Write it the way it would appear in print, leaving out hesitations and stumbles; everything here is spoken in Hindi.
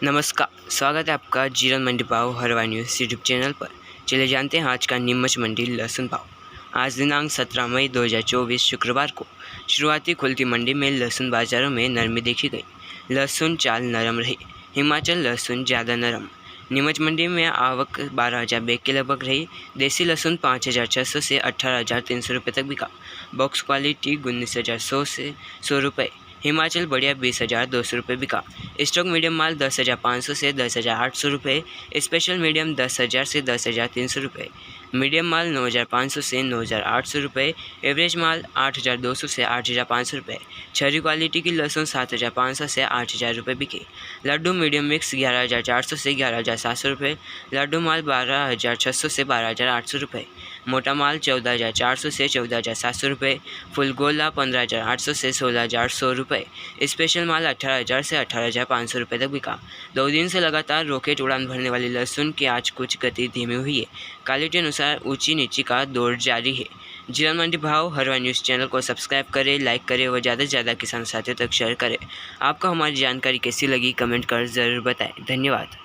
नमस्कार, स्वागत है आपका जीवन मंडी भाव हरवा न्यूज़ यूट्यूब चैनल पर। चलिए जानते हैं आज का नीमच मंडी लहसुन भाव। आज दिनांक 17 मई 2024 शुक्रवार को शुरुआती खुलती मंडी में लहसुन बाजारों में नरमी देखी गई। लहसुन चाल नरम रही, हिमाचल लहसुन ज़्यादा नरम। नीमच मंडी में आवक 12,000 बैग के लगभग रही। देसी लहसुन 5,600 से 18,300 रुपये तक बिका। बॉक्स क्वालिटी 19,100 से 100 रुपये। हिमाचल बढ़िया 20,200 रुपये बिका। स्टॉक मीडियम माल 10,500 से 10,800 रुपये। स्पेशल मीडियम 10,000 से 10,300 रुपये। मीडियम माल 9,500 से 9,800 रुपये। एवरेज माल 8,200 से 8,500 रुपये। छरी क्वालिटी की लहसुन 7,500 से 8,000 रुपये बिके। लड्डू मीडियम मिक्स 11,400 से 11,700 रुपये। लड्डू माल 12,600 से 12,800 रुपये। मोटा माल 14,400 से 14,700 रुपये। फुल गोला 15,800 से 16,100 रुपये। स्पेशल माल 18,000 से 18,500 रुपये तक बिका। 2 दिन से लगातार रॉकेट उड़ान भरने वाली लहसुन की आज कुछ गति धीमी हुई है। क्वालिटी अनुसार ऊंची नीची का दौर जारी है। जीवन मंडी भाव हरवा न्यूज़ चैनल को सब्सक्राइब करें, लाइक करें और ज़्यादा से ज़्यादा किसान साथियों तक शेयर करें। आपको हमारी जानकारी कैसी लगी कमेंट कर ज़रूर बताएं। धन्यवाद।